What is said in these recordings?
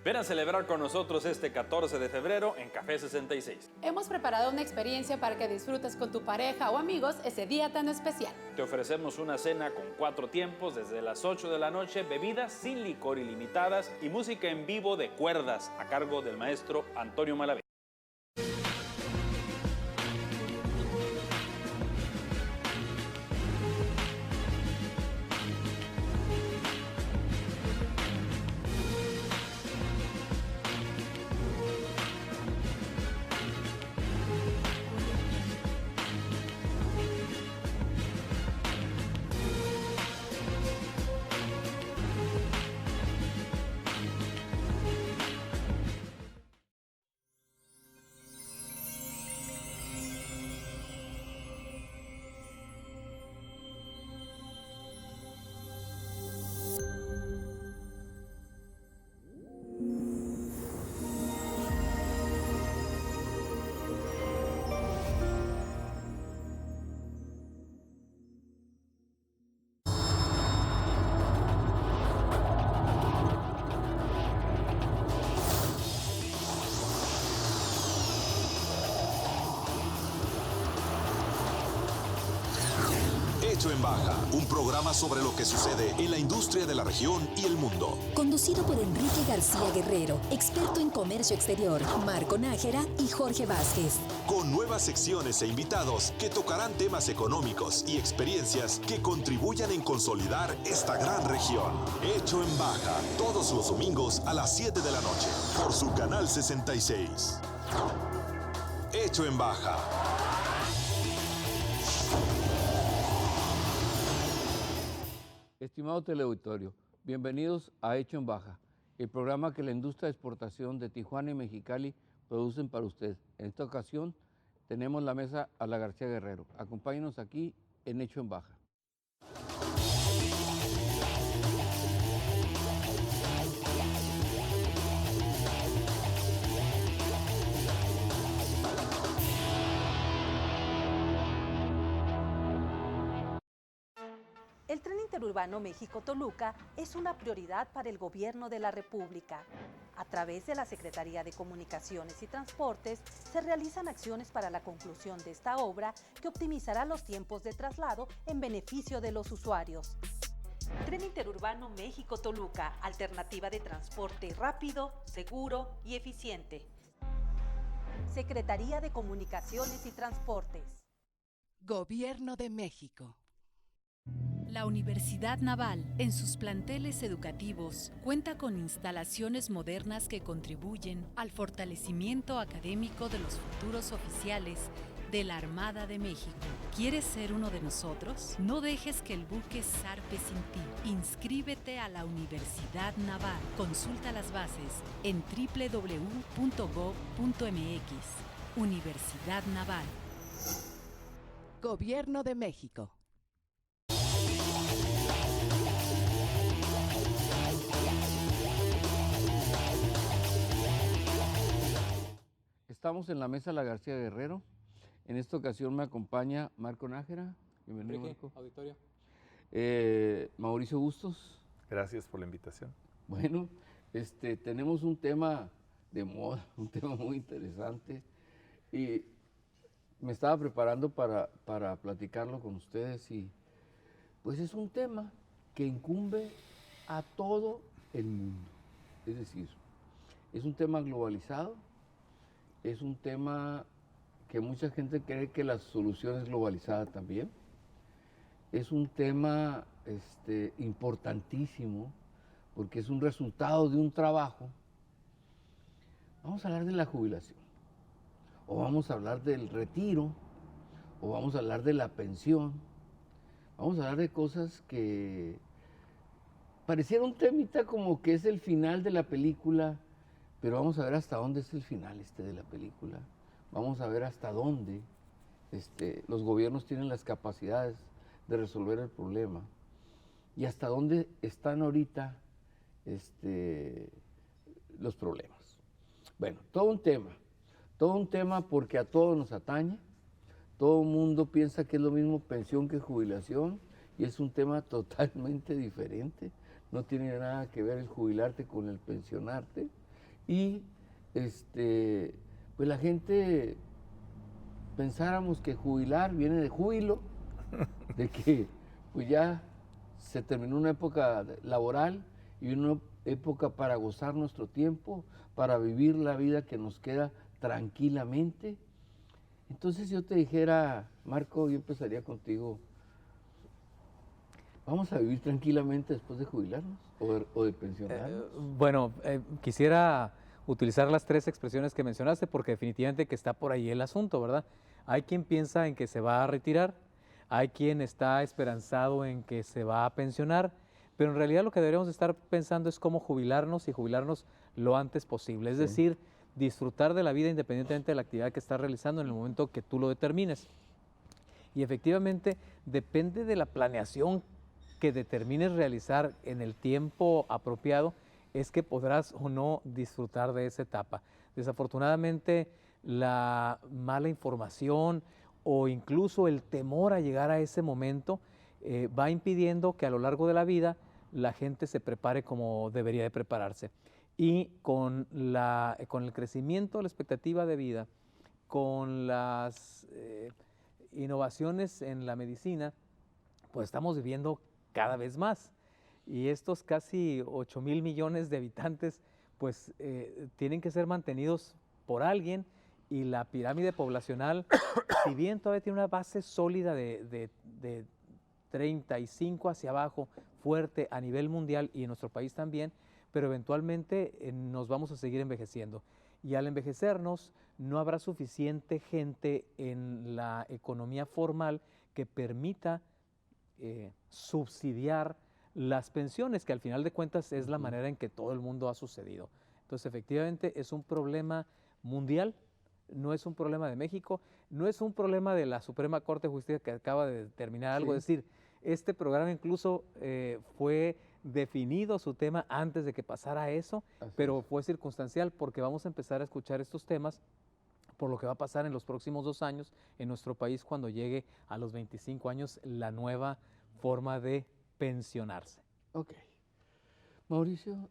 Ven a celebrar con nosotros este 14 de febrero en Café 66. Hemos preparado una experiencia para que disfrutes con tu pareja o amigos ese día tan especial. Te ofrecemos una cena con 4 tiempos desde las 8 de la noche, bebidas sin licor ilimitadas y música en vivo de cuerdas a cargo del maestro Antonio Malavé. Hecho en Baja, un programa sobre lo que sucede en la industria de la región y el mundo. Conducido por Enrique García Guerrero, experto en comercio exterior, Marco Nájera y Jorge Vázquez. Con nuevas secciones e invitados que tocarán temas económicos y experiencias que contribuyan en consolidar esta gran región. Hecho en Baja, todos los domingos a las 7 de la noche, por su canal 66. Hecho en Baja. Estimado teleauditorio, bienvenidos a Hecho en Baja, el programa que la industria de exportación de Tijuana y Mexicali producen para usted. En esta ocasión tenemos la mesa a la García Guerrero. Acompáñenos aquí en Hecho en Baja. El tren interurbano México-Toluca es una prioridad para el Gobierno de la República. A través de la Secretaría de Comunicaciones y Transportes se realizan acciones para la conclusión de esta obra que optimizará los tiempos de traslado en beneficio de los usuarios. Tren interurbano México-Toluca, alternativa de transporte rápido, seguro y eficiente. Secretaría de Comunicaciones y Transportes. Gobierno de México. La Universidad Naval, en sus planteles educativos, cuenta con instalaciones modernas que contribuyen al fortalecimiento académico de los futuros oficiales de la Armada de México. ¿Quieres ser uno de nosotros? No dejes que el buque zarpe sin ti. Inscríbete a la Universidad Naval. Consulta las bases en www.gov.mx. Universidad Naval. Gobierno de México. Estamos en la mesa La García Guerrero. En esta ocasión me acompaña Marco Nájera. Bienvenido, Marco. Auditorio. Mauricio Bustos. Gracias por la invitación. Bueno, tenemos un tema de moda, un tema muy interesante. Y me estaba preparando para platicarlo con ustedes y pues es un tema que incumbe a todo el mundo. Es decir, es un tema globalizado. Es un tema que mucha gente cree que la solución es globalizada también. Es un tema importantísimo porque es un resultado de un trabajo. Vamos a hablar de la jubilación, o vamos a hablar del retiro, o vamos a hablar de la pensión. Vamos a hablar de cosas que pareciera un temita como que es el final de la película, pero vamos a ver hasta dónde es el final de la película. Vamos a ver hasta dónde los gobiernos tienen las capacidades de resolver el problema y hasta dónde están ahorita los problemas. Bueno, todo un tema porque a todos nos atañe. Todo el mundo piensa que es lo mismo pensión que jubilación y es un tema totalmente diferente. No tiene nada que ver el jubilarte con el pensionarte. y pues la gente pensáramos que jubilar viene de júbilo, de que pues ya se terminó una época laboral y una época para gozar nuestro tiempo, para vivir la vida que nos queda tranquilamente. Entonces yo te dijera, Marco, yo empezaría contigo, ¿vamos a vivir tranquilamente después de jubilarnos o de pensionarnos? Bueno, quisiera utilizar las tres expresiones que mencionaste porque definitivamente que está por ahí el asunto, ¿verdad? Hay quien piensa en que se va a retirar, hay quien está esperanzado en que se va a pensionar, pero en realidad lo que deberíamos estar pensando es cómo jubilarnos y jubilarnos lo antes posible, es decir, disfrutar de la vida independientemente de la actividad que estás realizando en el momento que tú lo determines. Y efectivamente depende de la planeación que determines realizar en el tiempo apropiado, es que podrás o no disfrutar de esa etapa. Desafortunadamente, la mala información o incluso el temor a llegar a ese momento va impidiendo que a lo largo de la vida la gente se prepare como debería de prepararse. Y con el crecimiento de la expectativa de vida, con las innovaciones en la medicina, pues estamos viviendo cada vez más. Y estos casi 8,000 millones de habitantes, pues tienen que ser mantenidos por alguien, y la pirámide poblacional, si bien todavía tiene una base sólida de 35 hacia abajo, fuerte a nivel mundial y en nuestro país también, pero eventualmente nos vamos a seguir envejeciendo. Y al envejecernos no habrá suficiente gente en la economía formal que permita subsidiar las pensiones, que al final de cuentas es la manera en que todo el mundo ha sucedido. Entonces, efectivamente, es un problema mundial, no es un problema de México, no es un problema de la Suprema Corte de Justicia que acaba de determinar algo. Es decir, este programa incluso fue definido su tema antes de que pasara eso, pero fue circunstancial porque vamos a empezar a escuchar estos temas por lo que va a pasar en los próximos 2 años en nuestro país cuando llegue a los 25 años la nueva forma de pensionarse. Ok. Mauricio,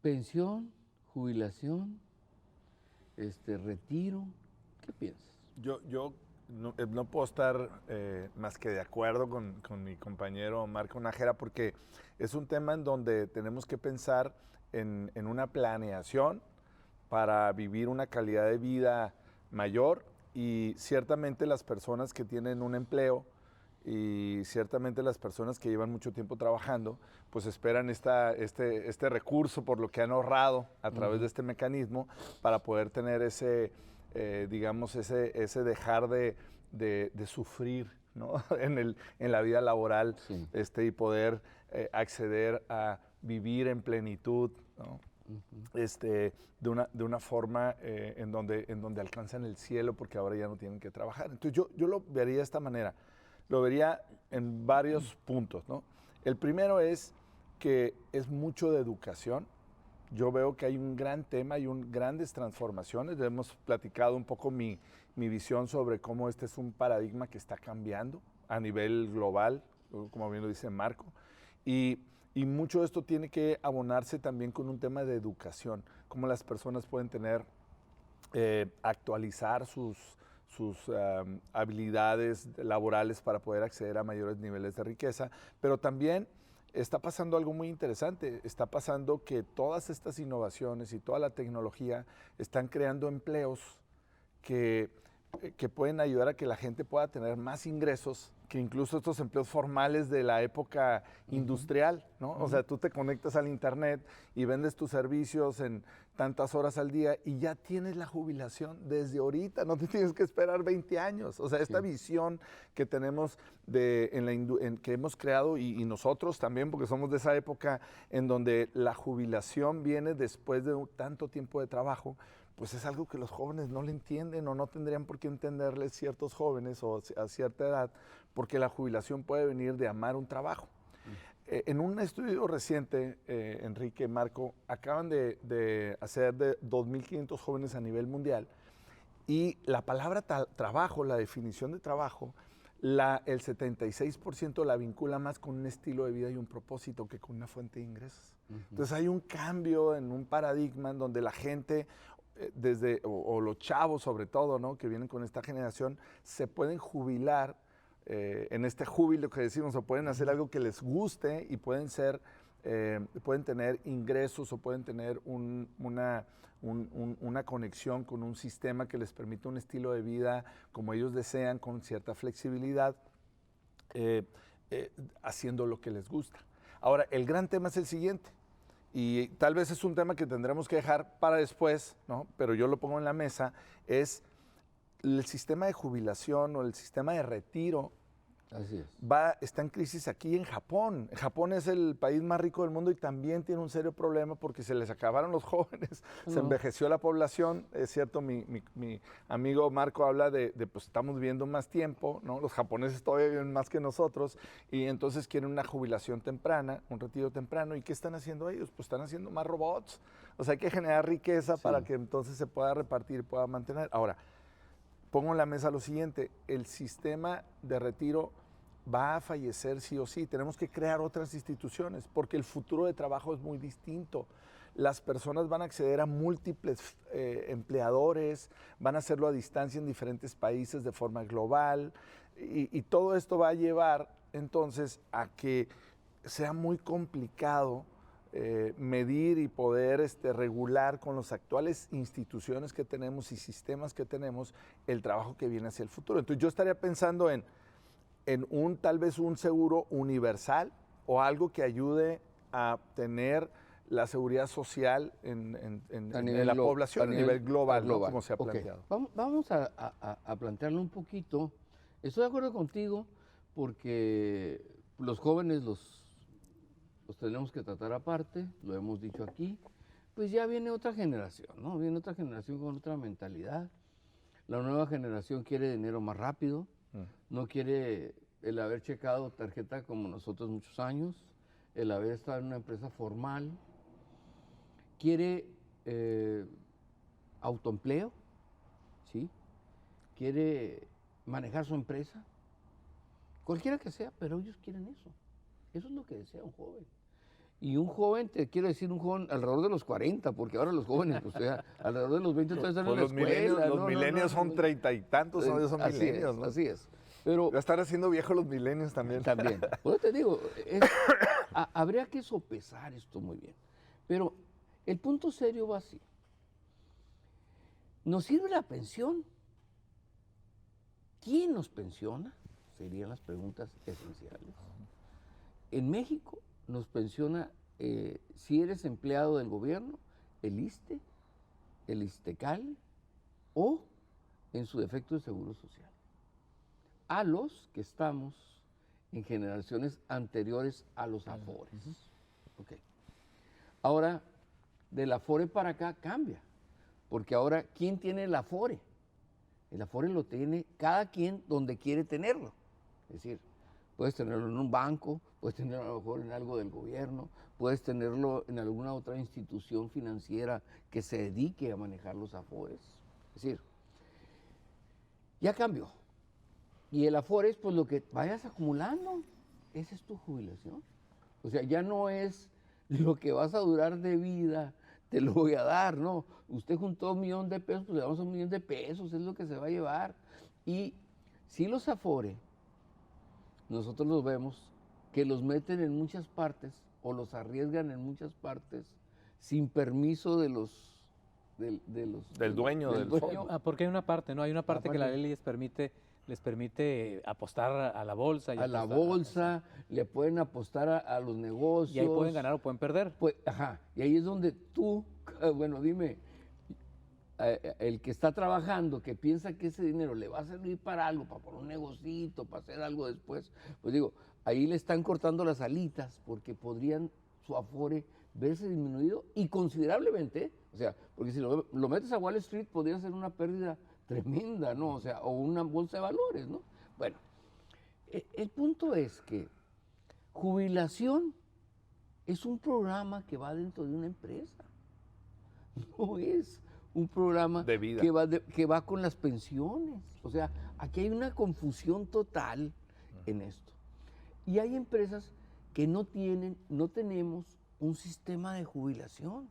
pensión, jubilación, retiro, ¿qué piensas? Yo no puedo estar más que de acuerdo con mi compañero Marco Nájera, porque es un tema en donde tenemos que pensar en una planeación para vivir una calidad de vida mayor, y ciertamente las personas que tienen un empleo y ciertamente las personas que llevan mucho tiempo trabajando, pues esperan este recurso por lo que han ahorrado a través de este mecanismo para poder tener ese dejar de sufrir, ¿no? en la vida laboral, y poder acceder a vivir en plenitud, ¿no? De una forma en donde alcanzan el cielo, porque ahora ya no tienen que trabajar. Entonces yo lo vería de esta manera, lo vería en varios puntos, ¿no? El primero es que es mucho de educación. Yo veo que hay un gran tema, hay grandes transformaciones. Hemos platicado un poco mi visión sobre cómo este es un paradigma que está cambiando a nivel global, como bien lo dice Marco, y mucho de esto tiene que abonarse también con un tema de educación, cómo las personas pueden actualizar sus habilidades laborales para poder acceder a mayores niveles de riqueza, pero también está pasando algo muy interesante. Está pasando que todas estas innovaciones y toda la tecnología están creando empleos que pueden ayudar a que la gente pueda tener más ingresos que incluso estos empleos formales de la época industrial, ¿no? O sea, tú te conectas al internet y vendes tus servicios en tantas horas al día y ya tienes la jubilación desde ahorita, no te tienes que esperar 20 años. O sea, esta visión que tenemos que hemos creado y nosotros también, porque somos de esa época en donde la jubilación viene después de tanto tiempo de trabajo, pues es algo que los jóvenes no le entienden o no tendrían por qué entenderles ciertos jóvenes o a cierta edad, porque la jubilación puede venir de amar un trabajo. En un estudio reciente, Enrique, Marco, acaban de hacer de 2.500 jóvenes a nivel mundial, y la palabra trabajo, la definición de trabajo, el 76% la vincula más con un estilo de vida y un propósito que con una fuente de ingresos. Entonces hay un cambio en un paradigma en donde la gente, o los chavos sobre todo, ¿no?, que vienen con esta generación, se pueden jubilar en este júbilo que decimos, o pueden hacer algo que les guste y pueden tener ingresos o pueden tener una conexión con un sistema que les permite un estilo de vida como ellos desean, con cierta flexibilidad, haciendo lo que les gusta. Ahora, el gran tema es el siguiente, y tal vez es un tema que tendremos que dejar para después, ¿no?, pero yo lo pongo en la mesa, es el sistema de jubilación o el sistema de retiro. Así es. Está en crisis aquí en Japón. Japón es el país más rico del mundo y también tiene un serio problema porque se les acabaron los jóvenes, se envejeció la población. Es cierto, mi amigo Marco habla de pues estamos viviendo más tiempo, ¿no? Los japoneses todavía viven más que nosotros y entonces quieren una jubilación temprana, un retiro temprano. ¿Y qué están haciendo ellos? Pues están haciendo más robots. O sea, hay que generar riqueza para que entonces se pueda repartir, pueda mantener. Ahora, pongo en la mesa lo siguiente, el sistema de retiro va a fallecer sí o sí, tenemos que crear otras instituciones porque el futuro de trabajo es muy distinto. Las personas van a acceder a múltiples empleadores, van a hacerlo a distancia en diferentes países de forma global y todo esto va a llevar entonces a que sea muy complicado medir y poder regular con las actuales instituciones que tenemos y sistemas que tenemos el trabajo que viene hacia el futuro. Entonces yo estaría pensando en tal vez un seguro universal o algo que ayude a tener la seguridad social en la población a nivel global, ¿no?, como se ha planteado. Vamos a plantearlo un poquito. Estoy de acuerdo contigo porque los jóvenes los tenemos que tratar aparte, lo hemos dicho aquí, pues ya viene otra generación, ¿no? Viene otra generación con otra mentalidad. La nueva generación quiere dinero más rápido, no quiere el haber checado tarjeta como nosotros muchos años, el haber estado en una empresa formal, quiere autoempleo, ¿sí? Quiere manejar su empresa, cualquiera que sea, pero ellos quieren eso. Eso es lo que desea un joven. Y un joven, te quiero decir, un joven alrededor de los 40, porque ahora los jóvenes, pues ya, alrededor de los 20 todavía están en la escuela. Los milenios son 30 y tantos, ellos son milenios, ¿no? Así es. Pero ya están haciendo viejos los milenios también. También. Pues te digo, habría que sopesar esto muy bien. Pero el punto serio va así. ¿Nos sirve la pensión? ¿Quién nos pensiona? Serían las preguntas esenciales. En México nos pensiona, si eres empleado del gobierno, el ISSSTE, el ISSSTECAL o, en su defecto, el Seguro Social. A los que estamos en generaciones anteriores a los Afores. Okay. Ahora, del Afore para acá cambia, porque ahora, ¿quién tiene el Afore? El Afore lo tiene cada quien donde quiere tenerlo. Es decir, puedes tenerlo en un banco, puedes tenerlo a lo mejor en algo del gobierno, puedes tenerlo en alguna otra institución financiera que se dedique a manejar los Afores. Es decir, ya cambió. Y el Afore es pues lo que vayas acumulando, esa es tu jubilación. O sea, ya no es lo que vas a durar de vida, te lo voy a dar, no. Usted juntó $1 millón de pesos, pues le damos $1 millón de pesos, es lo que se va a llevar. Y si los Afore, nosotros los vemos que los meten en muchas partes o los arriesgan en muchas partes sin permiso del dueño del fondo. Porque hay una parte, ¿no? Hay una parte que la ley les permite apostar a la bolsa. A la bolsa, le pueden apostar a los negocios. Y ahí pueden ganar o pueden perder. Pues, y ahí es donde tú, bueno, dime, el que está trabajando, que piensa que ese dinero le va a servir para algo, para poner un negocito, para hacer algo después, pues digo, ahí le están cortando las alitas porque podrían su Afore verse disminuido y considerablemente, o sea, porque si lo metes a Wall Street podría ser una pérdida tremenda, ¿no? O sea, o una bolsa de valores, ¿no? Bueno, el punto es que jubilación es un programa que va dentro de una empresa, no es un programa de vida que va con las pensiones. O sea, aquí hay una confusión total en esto. Y hay empresas que no tenemos un sistema de jubilación.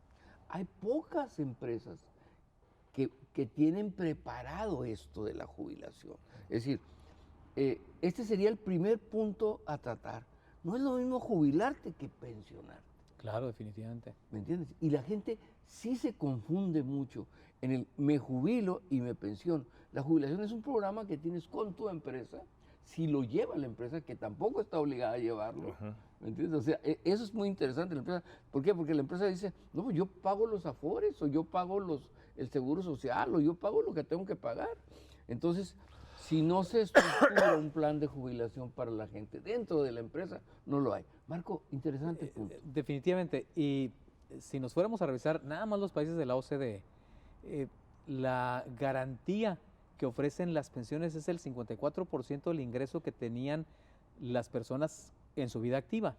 Hay pocas empresas que tienen preparado esto de la jubilación. Es decir, este sería el primer punto a tratar. No es lo mismo jubilarte que pensionarte. Claro, definitivamente. ¿Me entiendes? Y la gente sí se confunde mucho en el me jubilo y me pensiono. La jubilación es un programa que tienes con tu empresa, si lo lleva la empresa, que tampoco está obligada a llevarlo. ¿Me entiendes? O sea, eso es muy interesante. La empresa, ¿por qué? Porque la empresa dice, no, yo pago los afores, o yo pago el seguro social, o yo pago lo que tengo que pagar. Entonces, si no se estructura un plan de jubilación para la gente dentro de la empresa, no lo hay. Marco, interesante punto. Definitivamente. Y si nos fuéramos a revisar nada más los países de la OCDE, la garantía que ofrecen las pensiones es el 54% del ingreso que tenían las personas en su vida activa.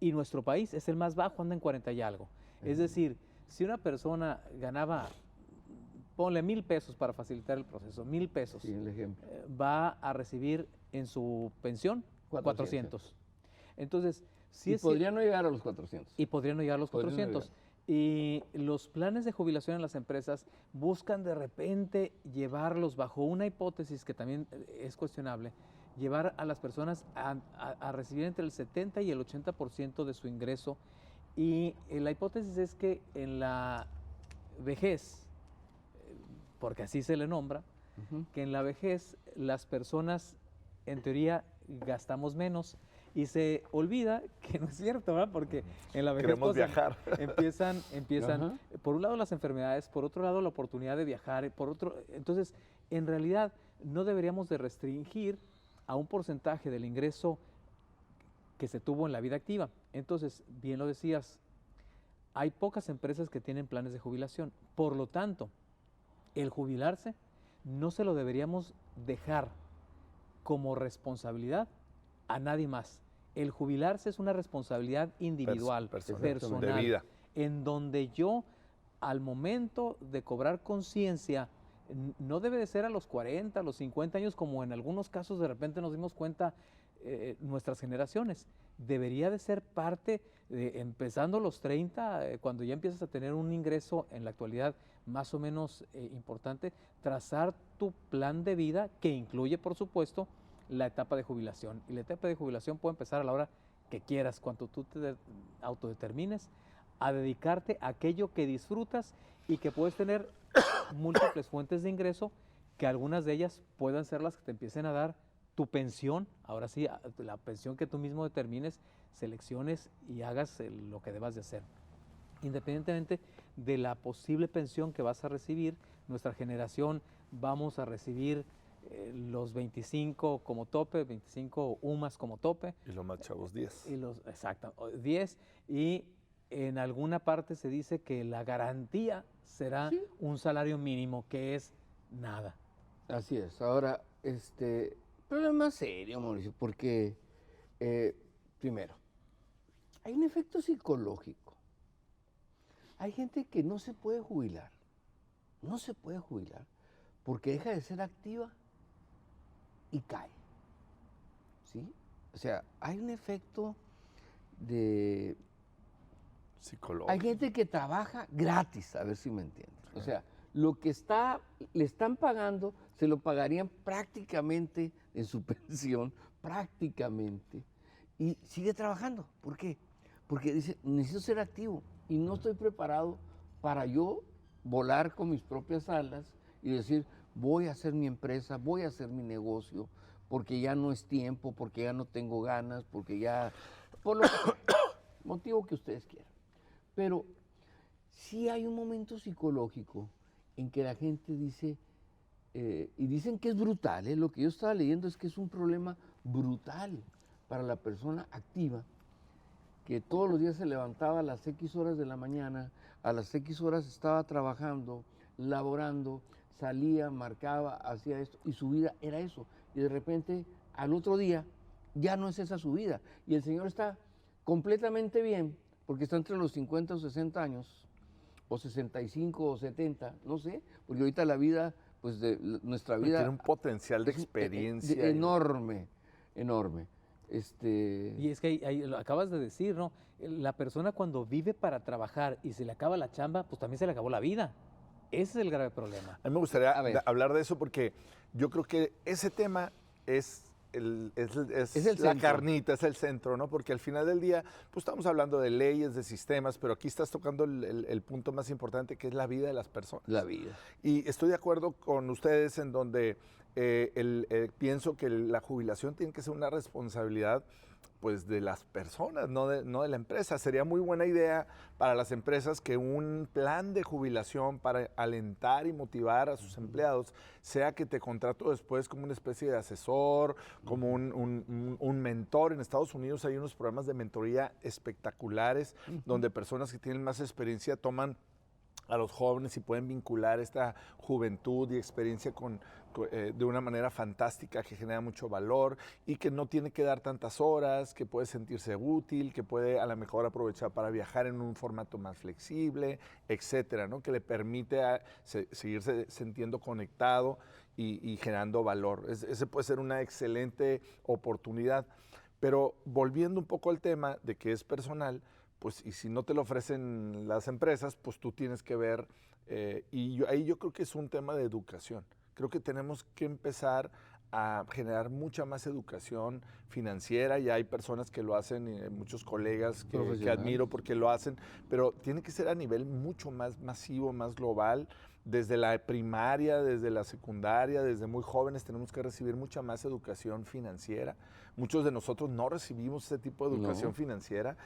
Y nuestro país es el más bajo, anda en 40 y algo. Es decir, si una persona ganaba, ponle 1,000 pesos para facilitar el proceso, 1,000 pesos, sí, el ejemplo, va a recibir en su pensión 400. Entonces, y podría no llegar a los 400. Y podría no llegar a los 400. Y los planes de jubilación en las empresas buscan de repente llevarlos bajo una hipótesis que también es cuestionable, llevar a las personas a recibir entre el 70 y el 80% de su ingreso. Y la hipótesis es que en la vejez, porque así se le nombra, que en la vejez las personas en teoría gastamos menos. Y se olvida que no es cierto, ¿verdad? Porque en la vejez queremos viajar. Empiezan por un lado las enfermedades, por otro lado la oportunidad de viajar, entonces en realidad no deberíamos de restringir a un porcentaje del ingreso que se tuvo en la vida activa. Entonces, bien lo decías, hay pocas empresas que tienen planes de jubilación. Por lo tanto, el jubilarse no se lo deberíamos dejar como responsabilidad a nadie más. El jubilarse es una responsabilidad individual, personal, de vida, en donde yo, al momento de cobrar conciencia, no debe de ser a los 40, a los 50 años, como en algunos casos de repente nos dimos cuenta nuestras generaciones. Debería de ser parte, empezando los 30, cuando ya empiezas a tener un ingreso en la actualidad más o menos importante, trazar tu plan de vida que incluye, por supuesto, la etapa de jubilación. Y la etapa de jubilación puede empezar a la hora que quieras, cuando tú te autodetermines a dedicarte a aquello que disfrutas y que puedes tener múltiples fuentes de ingreso, que algunas de ellas puedan ser las que te empiecen a dar tu pensión. Ahora sí, la pensión que tú mismo determines, selecciones y hagas lo que debas de hacer. Independientemente de la posible pensión que vas a recibir, nuestra generación vamos a recibir los 25 como tope, 25 UMAS como tope. Y los más chavos 10. Exacto, 10. Y en alguna parte se dice que la garantía será un salario mínimo, que es nada. Así es. Ahora, problema serio, Mauricio, porque, primero, hay un efecto psicológico. Hay gente que no se puede jubilar. No se puede jubilar porque deja de ser activa y cae, ¿sí? O sea, hay un efecto de psicológico. Hay gente que trabaja gratis, a ver si me entiendes. O sea, lo que le están pagando, se lo pagarían prácticamente en su pensión, prácticamente, y sigue trabajando. ¿Por qué? Porque dice, necesito ser activo y no estoy preparado para yo volar con mis propias alas y decir, voy a hacer mi empresa, voy a hacer mi negocio, porque ya no es tiempo, porque ya no tengo ganas, porque ya, por lo motivo que ustedes quieran. Pero sí hay un momento psicológico en que la gente dice, y dicen que es brutal, lo que yo estaba leyendo es que es un problema brutal para la persona activa, que todos los días se levantaba a las X horas de la mañana, a las X horas estaba trabajando, laborando, salía, marcaba, hacía esto, y su vida era eso. Y de repente, al otro día, ya no es esa su vida. Y el señor está completamente bien, porque está entre los 50 o 60 años, o 65 o 70, no sé, porque ahorita la vida, pues nuestra vida... Tiene un potencial de experiencia. Enorme, enorme. Y es que ahí lo acabas de decir, ¿no? La persona cuando vive para trabajar y se le acaba la chamba, pues también se le acabó la vida. Ese es el grave problema. A mí me gustaría hablar de eso porque yo creo que ese tema es la carnita, es el centro, ¿no? Porque al final del día, pues estamos hablando de leyes, de sistemas, pero aquí estás tocando el punto más importante, que es la vida de las personas. La vida. Y estoy de acuerdo con ustedes en donde pienso que la jubilación tiene que ser una responsabilidad pues de las personas, no de la empresa. Sería muy buena idea para las empresas que un plan de jubilación para alentar y motivar a sus empleados sea que te contrato después como una especie de asesor, como un mentor. En Estados Unidos hay unos programas de mentoría espectaculares donde personas que tienen más experiencia toman a los jóvenes y pueden vincular esta juventud y experiencia de una manera fantástica que genera mucho valor y que no tiene que dar tantas horas, que puede sentirse útil, que puede a lo mejor aprovechar para viajar en un formato más flexible, etcétera, ¿no? Que le permite seguirse sintiendo conectado y generando valor. Ese puede ser una excelente oportunidad. Pero volviendo un poco al tema de que es personal, pues, y si no te lo ofrecen las empresas, pues tú tienes que ver, ahí yo creo que es un tema de educación. Creo que tenemos que empezar a generar mucha más educación financiera. Ya hay personas que lo hacen, muchos colegas que admiro porque lo hacen, pero tiene que ser a nivel mucho más masivo, más global. Desde la primaria, desde la secundaria, desde muy jóvenes tenemos que recibir mucha más educación financiera. Muchos de nosotros no recibimos ese tipo de educación financiera.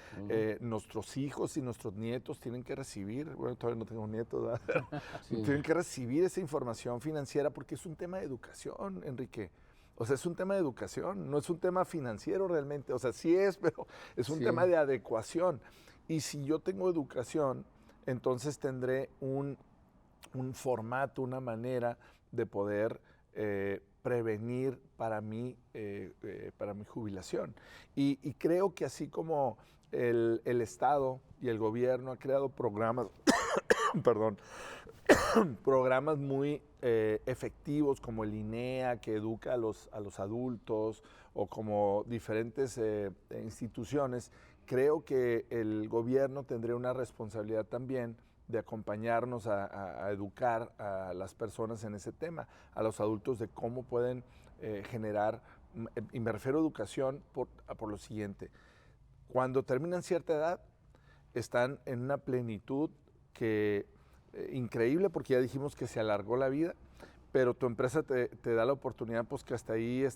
Nuestros hijos y nuestros nietos tienen que recibir, bueno, todavía no tengo nietos, ¿verdad? Tienen que recibir esa información financiera porque es un tema de educación, Enrique. O sea, es un tema de educación, no es un tema financiero realmente. O sea, sí es, pero es un tema de adecuación. Y si yo tengo educación, entonces tendré un formato, una manera de poder prevenir para mi jubilación. Y creo que así como el Estado y el gobierno ha creado programas, programas muy efectivos como el INEA, que educa a los adultos, o como diferentes instituciones, creo que el gobierno tendría una responsabilidad también de acompañarnos a educar a las personas en ese tema, a los adultos, de cómo pueden generar, y me refiero a educación por lo siguiente: cuando terminan cierta edad, están en una plenitud que increíble, porque ya dijimos que se alargó la vida, pero tu empresa te da la oportunidad, pues, que hasta ahí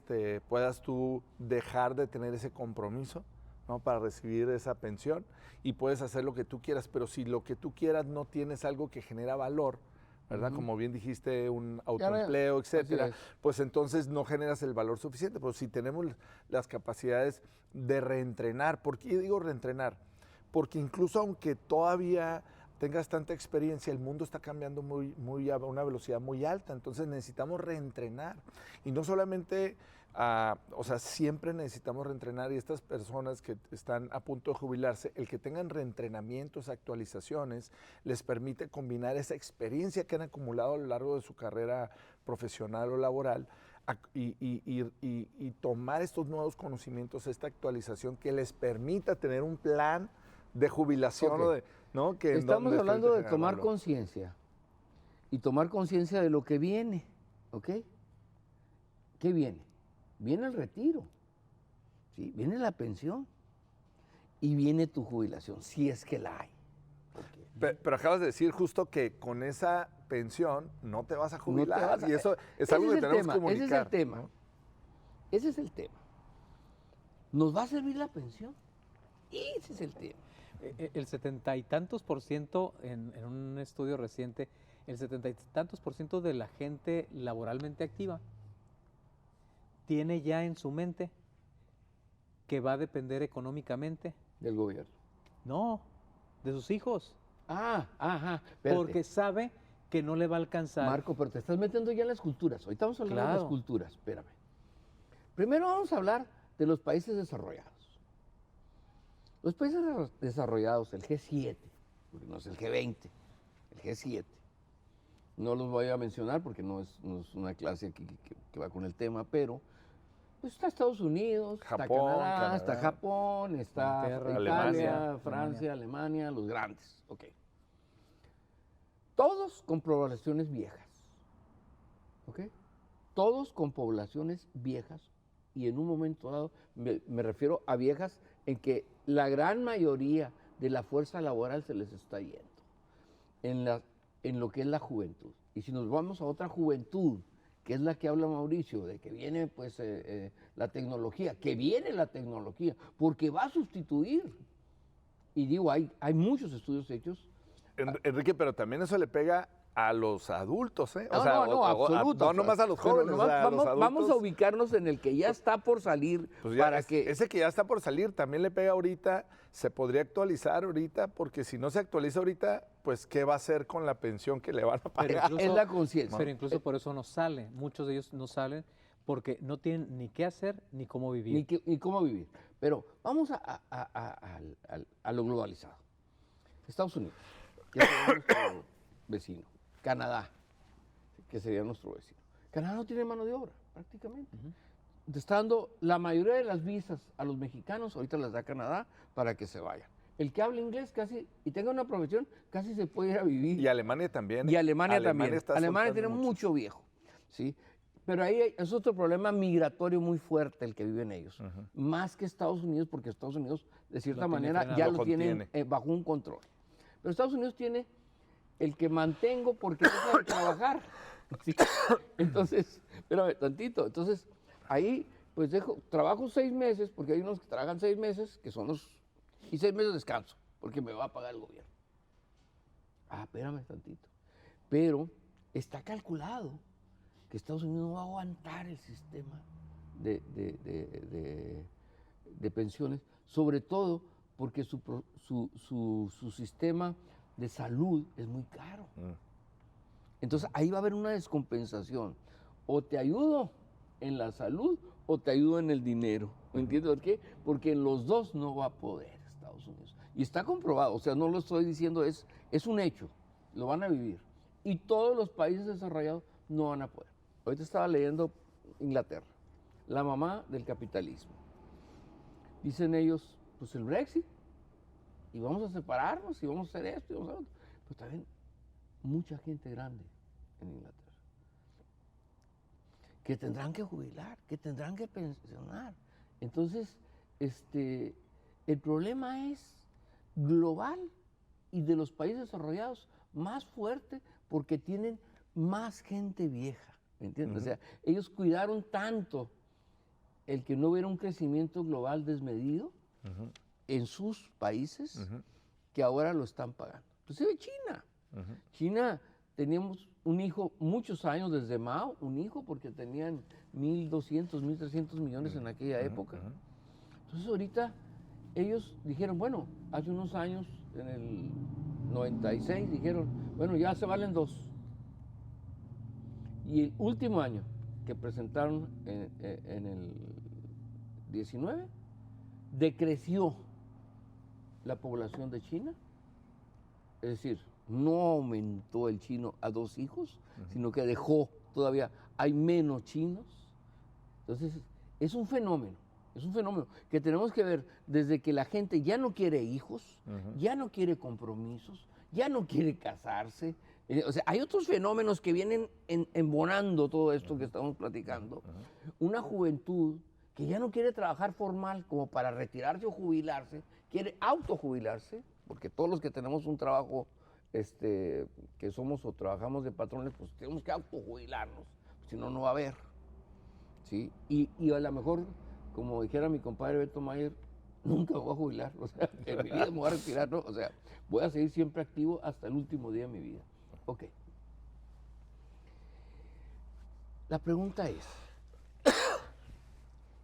puedas tú dejar de tener ese compromiso, ¿no?, para recibir esa pensión, y puedes hacer lo que tú quieras. Pero si lo que tú quieras no tienes algo que genera valor, ¿verdad? Como bien dijiste, un autoempleo, etcétera, pues entonces no generas el valor suficiente. Pero si tenemos las capacidades de reentrenar, ¿por qué digo reentrenar? Porque incluso aunque todavía tengas tanta experiencia, el mundo está cambiando a una velocidad muy alta, entonces necesitamos reentrenar. Y no solamente, o sea, siempre necesitamos reentrenar, y estas personas que están a punto de jubilarse, el que tengan reentrenamientos, actualizaciones, les permite combinar esa experiencia que han acumulado a lo largo de su carrera profesional o laboral y tomar estos nuevos conocimientos, esta actualización que les permita tener un plan de jubilación, ¿no? Estamos hablando de tomar conciencia, y tomar conciencia de lo que viene, ¿ok? ¿Qué viene? Viene el retiro, ¿sí? Viene la pensión y viene tu jubilación, si es que la hay. Pero acabas de decir justo que con esa pensión no te vas a jubilar, y eso es algo que tenemos que comunicar. Ese es el tema, ¿no? Ese es el tema. ¿Nos va a servir la pensión? Ese es el tema. El 70 y tantos %, en un estudio reciente, el 70 y tantos % de la gente laboralmente activa tiene ya en su mente que va a depender económicamente del gobierno. No, de sus hijos. Ajá. Porque sabe que no le va a alcanzar. Marco, pero te estás metiendo ya en las culturas. Ahorita vamos a hablar de las culturas, espérame. Primero vamos a hablar de los países desarrollados. Los países desarrollados, el G7, porque no es el G20, el G7. No los voy a mencionar porque no es una clase aquí que va con el tema, pero pues está Estados Unidos, Japón, está Canadá, Canadá, está Japón, está Inglaterra, Italia, Alemania. Francia, Alemania, los grandes. Ok. Todos con poblaciones viejas. ¿Ok? Todos con poblaciones viejas y en un momento dado, me refiero a viejas en que la gran mayoría de la fuerza laboral se les está yendo en lo que es la juventud. Y si nos vamos a otra juventud, que es la que habla Mauricio, de que viene pues la tecnología, que viene la tecnología, porque va a sustituir. Y digo, hay muchos estudios hechos. Enrique, pero también eso le pega a los adultos, ¿eh? Absoluto. No nomás a los jóvenes, Nomás a los adultos. vamos a ubicarnos en el que ya está por salir, Pues ya, para que... ese que ya está por salir también le pega ahorita, se podría actualizar ahorita, porque si no se actualiza ahorita, pues ¿qué va a hacer con la pensión que le van a pagar? Es la conciencia. Pero incluso por eso no sale, muchos de ellos no salen porque no tienen ni qué hacer ni cómo vivir. Ni cómo vivir. Pero vamos a lo globalizado. Estados Unidos, que sería nuestro vecino. Canadá, que sería nuestro vecino. Canadá no tiene mano de obra, prácticamente. Te está dando la mayoría de las visas a los mexicanos, ahorita las da Canadá, para que se vayan. El que habla inglés casi, y tenga una profesión, casi se puede ir a vivir. Y Alemania también. Y Alemania también. está Alemania tiene soltando mucho viejo, ¿sí? Pero ahí es otro problema migratorio muy fuerte el que viven ellos. Más que Estados Unidos, porque Estados Unidos, de cierta manera, ya lo tienen bajo un control. Pero Estados Unidos tiene el que mantengo porque deja de trabajar. ¿Sí? Entonces, espérame tantito. Entonces, ahí, pues trabajo 6 meses, porque hay unos que trabajan 6 meses, que son los... Y 6 meses descanso, porque me va a pagar el gobierno. Espérame tantito. Pero está calculado que Estados Unidos no va a aguantar el sistema de pensiones, sobre todo porque su sistema de salud es muy caro. Entonces ahí va a haber una descompensación. O te ayudo en la salud o te ayudo en el dinero. ¿Me entiendes por qué? Porque en los dos no va a poder Estados Unidos. Y está comprobado, o sea, no lo estoy diciendo, es un hecho. Lo van a vivir. Y todos los países desarrollados no van a poder. Ahorita estaba leyendo Inglaterra, la mamá del capitalismo. Dicen ellos, pues el Brexit, y vamos a separarnos, y vamos a hacer esto, y vamos a hacer otro. Pero también mucha gente grande en Inglaterra, que tendrán que jubilar, que tendrán que pensionar. Entonces, el problema es global y de los países desarrollados más fuerte porque tienen más gente vieja. ¿Me entiendes? O sea, ellos cuidaron tanto el que no hubiera un crecimiento global desmedido en sus países que ahora lo están pagando. Inclusive China. China, teníamos un hijo muchos años desde Mao, un hijo porque tenían 1.200, 1.300 millones en aquella época. Entonces ahorita ellos dijeron, bueno, hace unos años, en el 96, dijeron, bueno, ya se valen 2. Y el último año que presentaron en el 19, decreció la población de China, es decir, no aumentó el chino a 2 hijos, sino que dejó todavía, hay menos chinos. Entonces, es un fenómeno que tenemos que ver desde que la gente ya no quiere hijos, ya no quiere compromisos, ya no quiere casarse. O sea, hay otros fenómenos que vienen embonando todo esto que estamos platicando. Una juventud que ya no quiere trabajar formal como para retirarse o jubilarse, quiere autojubilarse, porque todos los que tenemos un trabajo que somos o trabajamos de patrones, pues tenemos que autojubilarnos, si no, no va a haber. ¿Sí? Y a lo mejor, como dijera mi compadre Beto Mayer, nunca me voy a jubilar, o sea, en mi vida me voy a retirar, ¿no? O sea, voy a seguir siempre activo hasta el último día de mi vida. Ok. La pregunta es,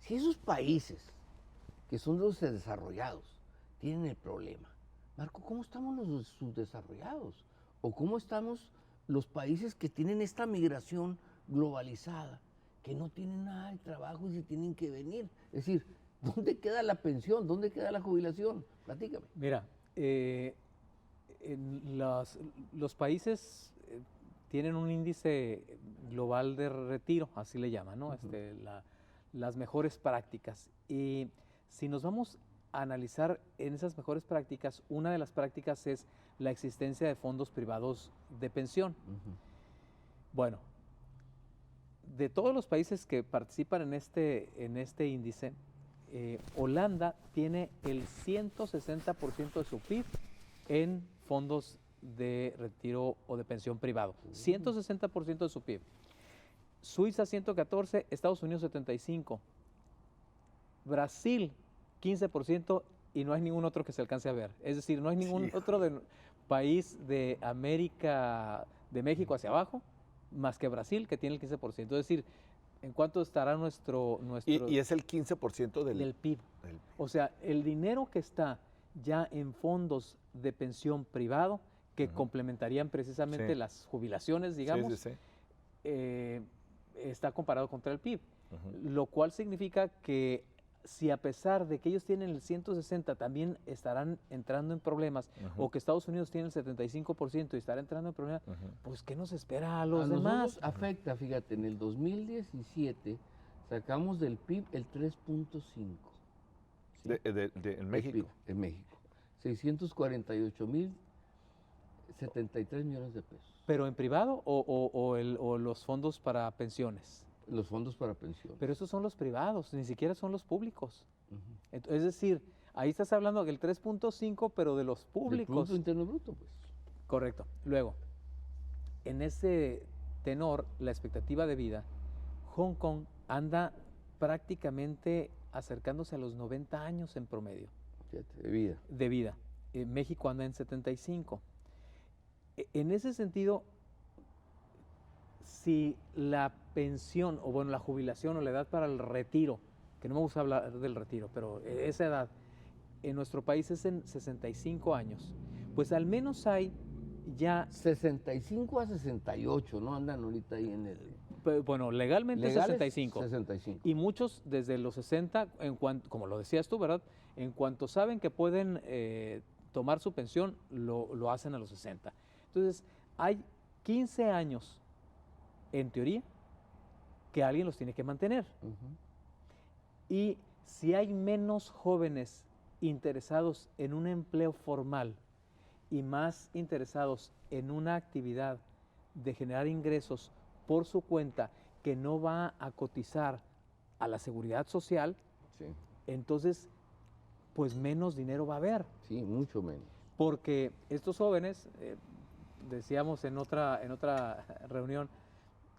si esos países que son los desarrollados tienen el problema, Marco, ¿cómo estamos los subdesarrollados? ¿O cómo estamos los países que tienen esta migración globalizada, que no tienen nada de trabajo y se tienen que venir? Es decir, ¿dónde queda la pensión? ¿Dónde queda la jubilación? Platícame. Mira, Los países tienen un índice global de retiro, así le llaman, ¿no? Las mejores prácticas. Y si nos vamos a analizar en esas mejores prácticas, una de las prácticas es la existencia de fondos privados de pensión. Bueno, de todos los países que participan en este índice, Holanda tiene el 160% de su PIB en fondos de retiro o de pensión privado. 160% de su PIB. Suiza 114%, Estados Unidos 75%, Brasil 15% y no hay ningún otro que se alcance a ver. Es decir, no hay ningún otro país de América, de México hacia abajo, más que Brasil, que tiene el 15%. Es decir, ¿en cuánto estará nuestro y es el 15% del PIB? O sea, el dinero que está ya en fondos de pensión privado, que complementarían precisamente las jubilaciones, digamos, está comparado contra el PIB. Lo cual significa que si a pesar de que ellos tienen el 160, también estarán entrando en problemas, o que Estados Unidos tiene el 75% y estará entrando en problemas, pues ¿qué nos espera a los demás? Nosotros afecta, fíjate, en el 2017 sacamos del PIB el 3.5. ¿sí? En México. En México. 648,073 millones de pesos. ¿Pero en privado o los fondos para pensiones? Los fondos para pensiones. Pero esos son los privados, ni siquiera son los públicos. Es decir, ahí estás hablando del 3.5, pero de los públicos. Del Producto Interno Bruto, pues. Correcto. Luego, en ese tenor, la expectativa de vida, Hong Kong anda prácticamente acercándose a los 90 años en promedio. Fíjate, de vida. De vida. México anda en 75. En ese sentido, si la pensión, o bueno, la jubilación o la edad para el retiro, que no me gusta hablar del retiro, pero esa edad en nuestro país es en 65 años, pues al menos hay ya... 65 a 68, ¿no? Andan ahorita ahí en el... Bueno, legalmente 65. 65. Y muchos desde los 60, como lo decías tú, ¿verdad? En cuanto saben que pueden tomar su pensión, lo hacen a los 60. Entonces, hay 15 años, en teoría, que alguien los tiene que mantener. Y si hay menos jóvenes interesados en un empleo formal y más interesados en una actividad de generar ingresos por su cuenta que no va a cotizar a la seguridad social, entonces pues menos dinero va a haber. Sí, mucho menos. Porque estos jóvenes, decíamos en otra reunión,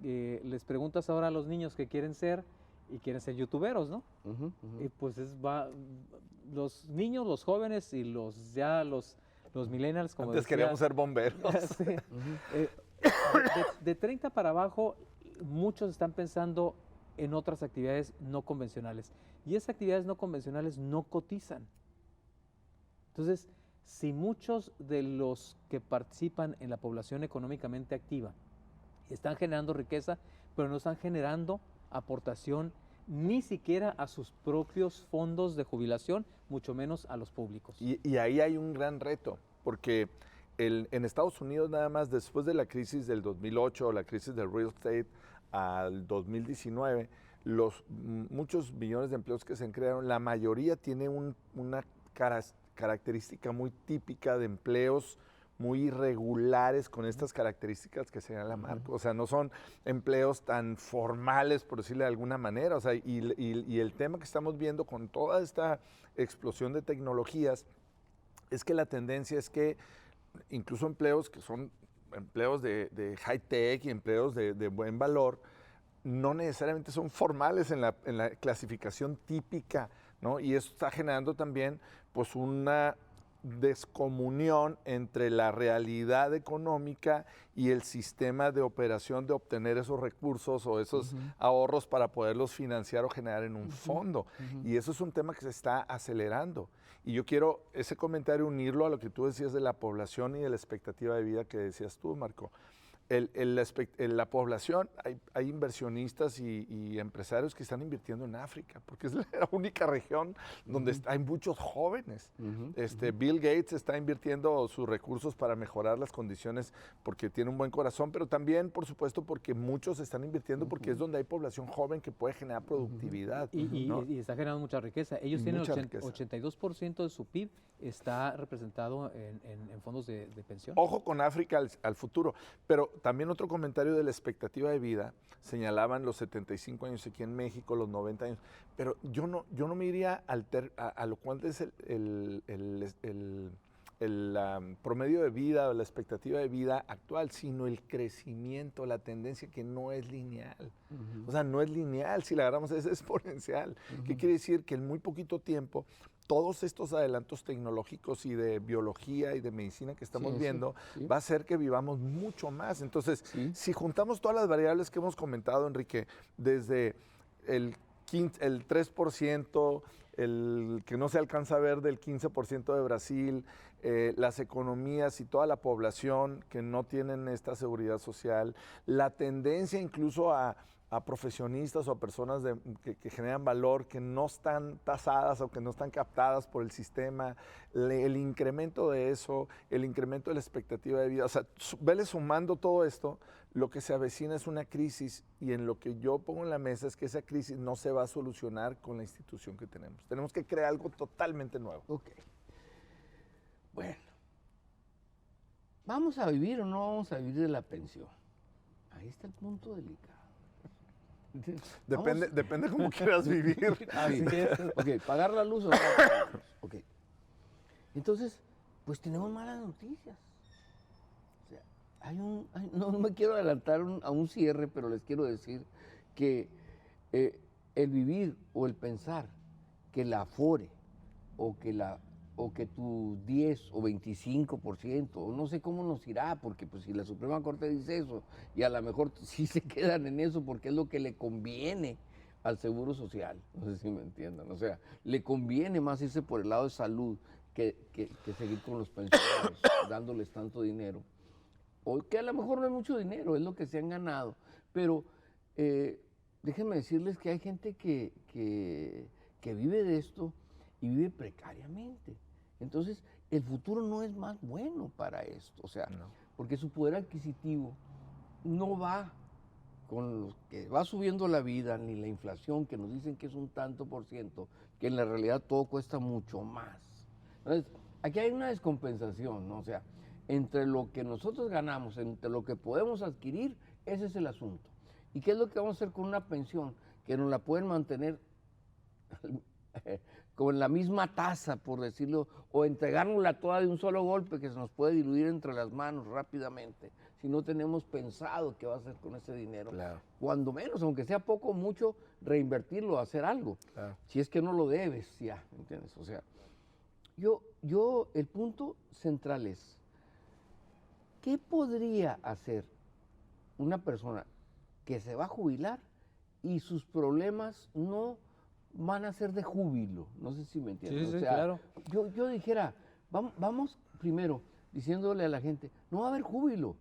les preguntas ahora a los niños qué quieren ser y quieren ser youtuberos, ¿no? Y pues los niños, los jóvenes y los millennials, como antes queríamos ser bomberos. Sí. De 30 para abajo, muchos están pensando en otras actividades no convencionales. Y esas actividades no convencionales no cotizan. Entonces, si muchos de los que participan en la población económicamente activa están generando riqueza, pero no están generando aportación ni siquiera a sus propios fondos de jubilación, mucho menos a los públicos. Y ahí hay un gran reto, porque en Estados Unidos nada más después de la crisis del 2008, la crisis del real estate al 2019, muchos millones de empleos que se crearon, la mayoría tiene una característica muy típica de empleos muy irregulares con estas características que señala Marco. O sea, no son empleos tan formales, por decirle de alguna manera. O sea, y el tema que estamos viendo con toda esta explosión de tecnologías es que la tendencia es que incluso empleos que son empleos de high-tech y empleos de buen valor, no necesariamente son formales en la clasificación típica, ¿no? Y eso está generando también pues una descomunión entre la realidad económica y el sistema de operación de obtener esos recursos o esos ahorros para poderlos financiar o generar en un fondo. Y eso es un tema que se está acelerando. Y yo quiero ese comentario unirlo a lo que tú decías de la población y de la expectativa de vida que decías tú, Marco. la población, hay inversionistas y empresarios que están invirtiendo en África, porque es la única región donde hay muchos jóvenes. Bill Gates está invirtiendo sus recursos para mejorar las condiciones porque tiene un buen corazón, pero también, por supuesto, porque muchos están invirtiendo porque es donde hay población joven que puede generar productividad. Y está generando mucha riqueza. Ellos tienen Mucha riqueza. 82% de su PIB está representado en fondos de pensión. Ojo con África al futuro, pero también otro comentario de la expectativa de vida, señalaban los 75 años aquí en México, los 90 años, pero yo no me iría a lo cual es el promedio de vida o la expectativa de vida actual, sino el crecimiento, la tendencia que no es lineal. O sea, no es lineal, si la agarramos es exponencial. ¿Qué quiere decir? Que en muy poquito tiempo todos estos adelantos tecnológicos y de biología y de medicina que estamos viendo va a hacer que vivamos mucho más. Entonces, si juntamos todas las variables que hemos comentado, Enrique, desde el 3%, el que no se alcanza a ver del 15% de Brasil, las economías y toda la población que no tienen esta seguridad social, la tendencia incluso a profesionistas o a personas que generan valor, que no están tasadas o que no están captadas por el sistema, el incremento de eso, el incremento de la expectativa de vida. O sea, vele sumando todo esto, lo que se avecina es una crisis y en lo que yo pongo en la mesa es que esa crisis no se va a solucionar con la institución que tenemos. Tenemos que crear algo totalmente nuevo. Ok. Bueno, ¿vamos a vivir o no vamos a vivir de la pensión? Ahí está el punto delicado. Depende cómo quieras vivir. Así es. Ok, pagar la luz o no pagar la luz. Ok. Entonces, pues tenemos malas noticias. O sea, no me quiero adelantar a un cierre, pero les quiero decir que el vivir o el pensar que la Afore o que tu 10 o 25%, o no sé cómo nos irá, porque pues si la Suprema Corte dice eso, y a lo mejor sí se quedan en eso porque es lo que le conviene al Seguro Social, no sé si me entiendan, o sea, le conviene más irse por el lado de salud que seguir con los pensionados, dándoles tanto dinero, o que a lo mejor no es mucho dinero, es lo que se han ganado, pero déjenme decirles que hay gente que vive de esto y vive precariamente. Entonces, el futuro no es más bueno para esto, o sea, porque su poder adquisitivo no va con lo que va subiendo la vida, ni la inflación, que nos dicen que es un tanto por ciento, que en la realidad todo cuesta mucho más. Entonces, aquí hay una descompensación, ¿no? O sea, entre lo que nosotros ganamos, entre lo que podemos adquirir, ese es el asunto. ¿Y qué es lo que vamos a hacer con una pensión? Que nos la pueden mantener con la misma tasa, por decirlo, o entregárnosla toda de un solo golpe que se nos puede diluir entre las manos rápidamente, si no tenemos pensado qué va a hacer con ese dinero. Claro. Cuando menos, aunque sea poco o mucho, reinvertirlo, hacer algo. Claro. Si es que no lo debes, ya, ¿entiendes? O sea, el punto central es, ¿qué podría hacer una persona que se va a jubilar y sus problemas no van a ser de júbilo? No sé si me entienden. Sí, o sea, claro. Yo dijera, vamos primero diciéndole a la gente, no va a haber júbilo,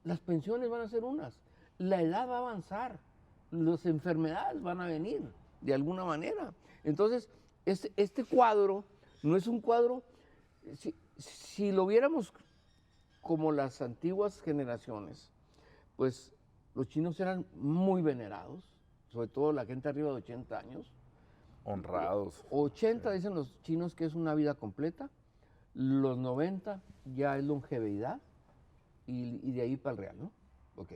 las pensiones van a ser unas, la edad va a avanzar, las enfermedades van a venir de alguna manera. Entonces, este cuadro no es un cuadro, si lo viéramos como las antiguas generaciones, pues los chinos eran muy venerados, sobre todo la gente arriba de 80 años. Honrados. 80 dicen los chinos que es una vida completa, los 90 ya es longevidad y de ahí para el real, ¿no? Ok.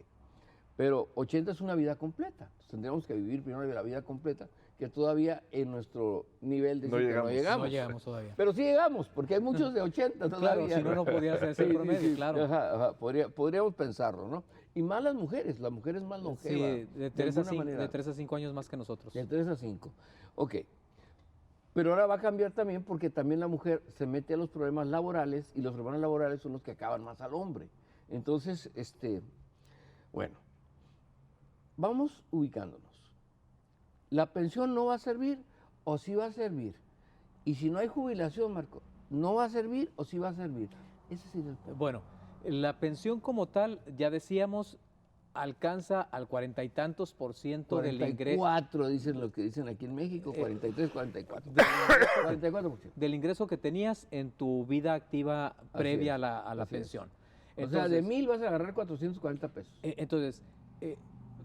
Pero 80 es una vida completa. Entonces, tendríamos que vivir primero la vida completa, que todavía en nuestro nivel de no llegamos. No llegamos todavía. Pero sí llegamos, porque hay muchos de 80 todavía. Claro, si no, no podía ser ese promedio, claro. Ajá, podríamos pensarlo, ¿no? Y más las mujeres más longeva. Sí, de 3 a 5 años más que nosotros. De 3 a 5. Ok. Pero ahora va a cambiar también porque también la mujer se mete a los problemas laborales y los problemas laborales son los que acaban más al hombre. Entonces, bueno, vamos ubicándonos. ¿La pensión no va a servir o sí va a servir? Y si no hay jubilación, Marco, ¿no va a servir o sí va a servir? Ese sería el punto. Bueno, La pensión como tal, ya decíamos, alcanza al 40 y tantos % del ingreso. 44 dicen lo que dicen aquí en México, 43, 44. 44%. Del ingreso que tenías en tu vida activa previa a la pensión. O sea, de 1,000 vas a agarrar 440 pesos. Entonces,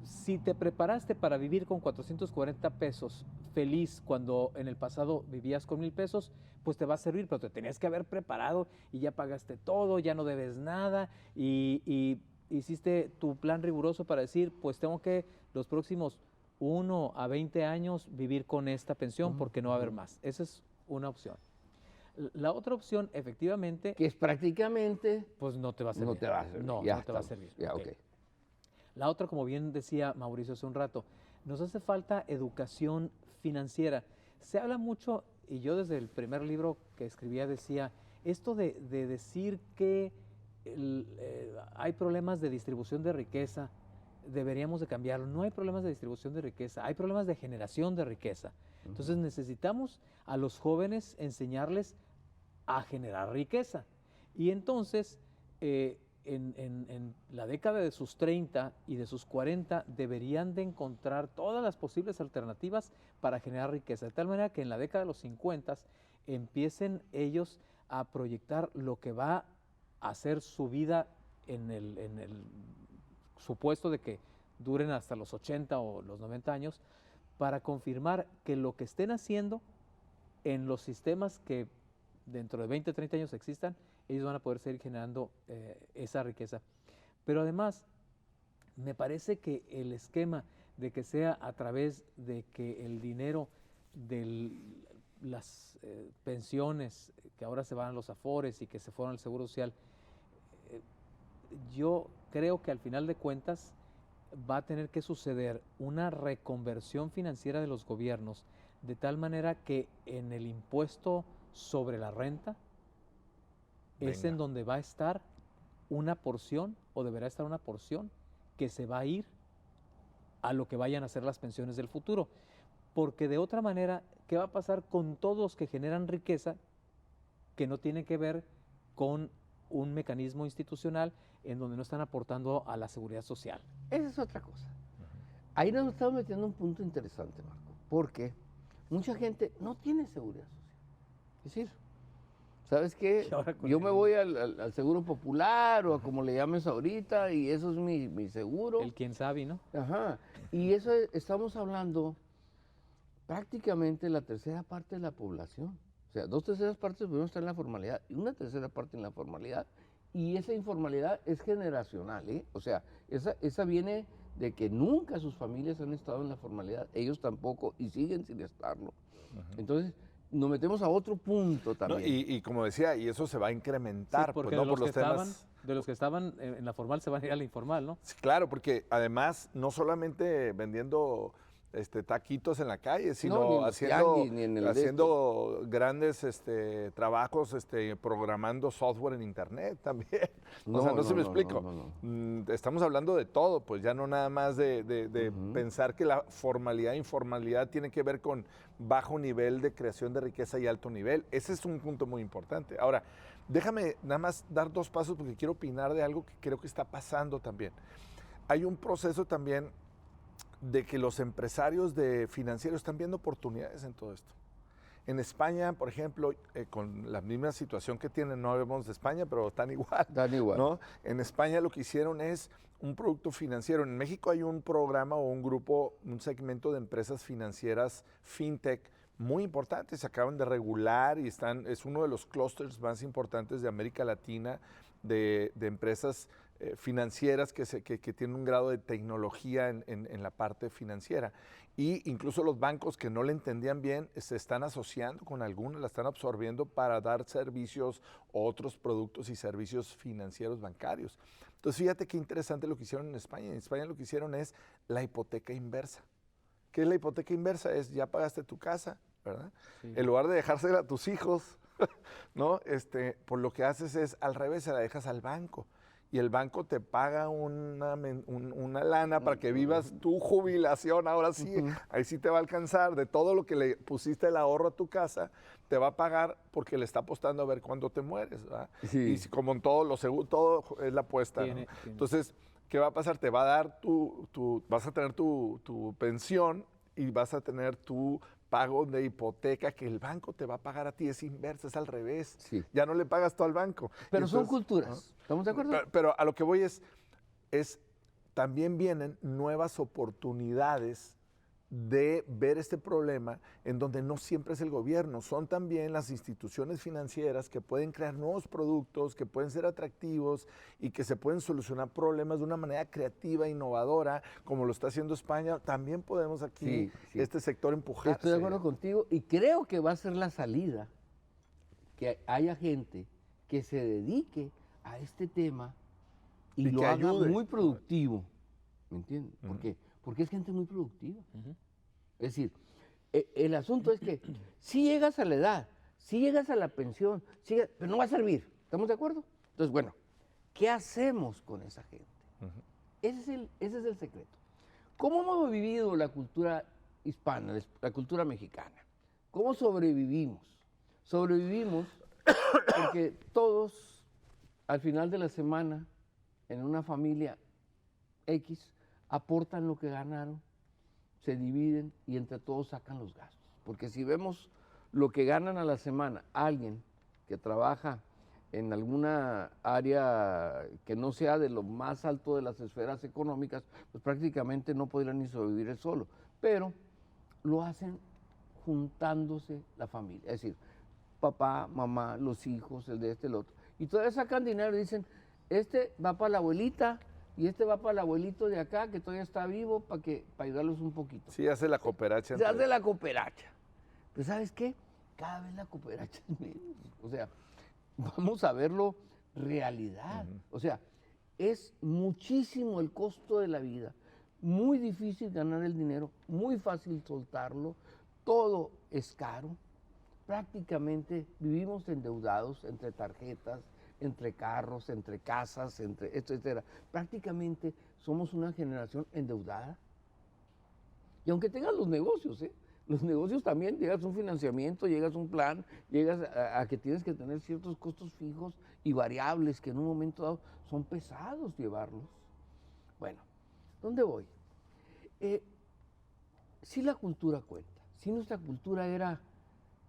si te preparaste para vivir con 440 pesos feliz cuando en el pasado vivías con 1,000 pesos, pues te va a servir, pero te tenías que haber preparado y ya pagaste todo, ya no debes nada y hiciste tu plan riguroso para decir, pues tengo que los próximos 1 a 20 años vivir con esta pensión porque no va a haber más. Esa es una opción. La otra opción, efectivamente... Que es prácticamente... Pues no te va a servir. No te va a servir. No, ya no te va a servir. Ya, okay. La otra, como bien decía Mauricio hace un rato, nos hace falta educación financiera. Se habla mucho, y yo desde el primer libro que escribía decía, esto de decir que hay problemas de distribución de riqueza, deberíamos de cambiarlo. No hay problemas de distribución de riqueza, hay problemas de generación de riqueza. Entonces necesitamos a los jóvenes enseñarles a generar riqueza. Y entonces, en la década de sus 30 y de sus 40 deberían de encontrar todas las posibles alternativas para generar riqueza, de tal manera que en la década de los 50 empiecen ellos a proyectar lo que va a hacer su vida en el supuesto de que duren hasta los 80 o los 90 años, para confirmar que lo que estén haciendo en los sistemas que dentro de 20 o 30 años existan, ellos van a poder seguir generando esa riqueza. Pero además, me parece que el esquema de que sea a través de que el dinero de las pensiones, que ahora se van a los Afores y que se fueron al Seguro Social, yo creo que al final de cuentas va a tener que suceder una reconversión financiera de los gobiernos, de tal manera que en el impuesto sobre la renta es en donde va a estar una porción, o deberá estar una porción, que se va a ir a lo que vayan a ser las pensiones del futuro. Porque de otra manera, ¿qué va a pasar con todos los que generan riqueza que no tiene que ver con un mecanismo institucional en donde no están aportando a la seguridad social? Esa es otra cosa. Ahí nos estamos metiendo un punto interesante, Marco, porque mucha gente no tiene seguridad social. Es decir, ¿sabes qué? Yo me voy al Seguro Popular o a como le llames ahorita y eso es mi seguro. El quién sabe, ¿no? Ajá. Y eso estamos hablando prácticamente la tercera parte de la población. O sea, 2/3 partes primero están en la formalidad y 1/3 parte en la formalidad. Y esa informalidad es generacional, ¿eh? O sea, esa viene de que nunca sus familias han estado en la formalidad, ellos tampoco y siguen sin estarlo. Entonces, nos metemos a otro punto también. No, y como decía, y eso se va a incrementar, sí, porque pues, de, por los temas. De los que estaban en la formal se van a ir a la informal, ¿no? Sí, claro, porque además no solamente vendiendo taquitos en la calle, sino haciendo grandes trabajos, programando software en internet también. O sea, no se me explico. Estamos hablando de todo, pues ya no nada más de pensar que la formalidad e informalidad tiene que ver con bajo nivel de creación de riqueza y alto nivel. Ese es un punto muy importante. Ahora, déjame nada más dar 2 pasos porque quiero opinar de algo que creo que está pasando también. Hay un proceso también de que los empresarios financieros están viendo oportunidades en todo esto. En España, por ejemplo, con la misma situación que tienen, no hablemos de España, pero están igual. Están igual. ¿No? En España lo que hicieron es un producto financiero. En México hay un programa o un grupo, un segmento de empresas financieras, fintech, muy importantes. Se acaban de regular y es uno de los clústeres más importantes de América Latina de empresas financieras que tienen un grado de tecnología en la parte financiera. Y incluso los bancos que no le entendían bien se están asociando con algunas, la están absorbiendo para dar servicios, otros productos y servicios financieros bancarios. Entonces, fíjate qué interesante lo que hicieron en España. En España lo que hicieron es la hipoteca inversa. ¿Qué es la hipoteca inversa? Es ya pagaste tu casa, ¿verdad? Sí. En lugar de dejársela a tus hijos, ¿no? Pues lo que haces es al revés, se la dejas al banco. y el banco te paga una lana para que vivas tu jubilación, ahora sí, ahí sí te va a alcanzar, de todo lo que le pusiste el ahorro a tu casa, te va a pagar porque le está apostando a ver cuándo te mueres, ¿verdad? Sí. Y como en todo, lo seguro, todo es la apuesta, ¿no? Tiene. Entonces, ¿qué va a pasar? Te va a dar vas a tener tu pensión y vas a tener tu pago de hipoteca que el banco te va a pagar a ti, es inverso, es al revés. Sí. Ya no le pagas tú al banco. Pero son Entonces, culturas, ¿no? ¿estamos de acuerdo? Pero a lo que voy es también vienen nuevas oportunidades de ver este problema en donde no siempre es el gobierno, son también las instituciones financieras que pueden crear nuevos productos, que pueden ser atractivos y que se pueden solucionar problemas de una manera creativa, innovadora, como lo está haciendo España. También podemos aquí, este sector, empujar. Estoy de acuerdo contigo y creo que va a ser la salida que haya gente que se dedique a este tema y lo haga muy productivo, ¿me entiendes? ¿Por qué? Porque es gente muy productiva. Es decir, el asunto es que si llegas a la edad, si llegas a la pensión, pero no va a servir, ¿estamos de acuerdo? Entonces, bueno, ¿qué hacemos con esa gente? Ese es el secreto. ¿Cómo hemos vivido la cultura hispana, la cultura mexicana? ¿Cómo sobrevivimos? Sobrevivimos porque todos, al final de la semana, en una familia X, aportan lo que ganaron, se dividen y entre todos sacan los gastos. Porque si vemos lo que ganan a la semana alguien que trabaja en alguna área que no sea de lo más alto de las esferas económicas, pues prácticamente no podrían ni sobrevivir él solo. Pero lo hacen juntándose la familia. Es decir, papá, mamá, los hijos, el de este, el otro. Y todavía sacan dinero y dicen, este va para la abuelita, y este va para el abuelito de acá, que todavía está vivo, para ayudarlos un poquito. Sí, hace la cooperacha. Se hace la cooperacha. Pero ¿sabes qué? Cada vez la cooperacha es menos. O sea, vamos a verlo realidad. O sea, es muchísimo el costo de la vida. Muy difícil ganar el dinero, muy fácil soltarlo. Todo es caro. Prácticamente vivimos endeudados entre tarjetas, entre carros, entre casas, entre etcétera. Prácticamente somos una generación endeudada. Y aunque tengas los negocios, los negocios también, llegas a un financiamiento, llegas a un plan, llegas a que tienes que tener ciertos costos fijos y variables que en un momento dado son pesados llevarlos. Bueno, ¿dónde voy? Si la cultura cuenta, si nuestra cultura era,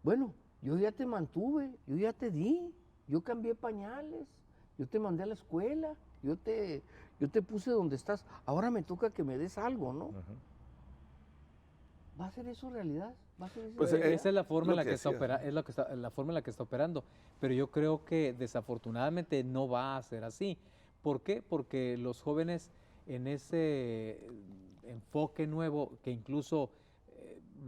bueno, yo ya te mantuve, yo ya te di, yo cambié pañales, yo te mandé a la escuela, yo te puse donde estás, ahora me toca que me des algo, ¿no? ¿Va a ser eso realidad? ¿Va a ser eso realidad? Esa es la forma en la que está la forma en la que está operando, pero yo creo que desafortunadamente no va a ser así. ¿Por qué? Porque los jóvenes en ese enfoque nuevo, que incluso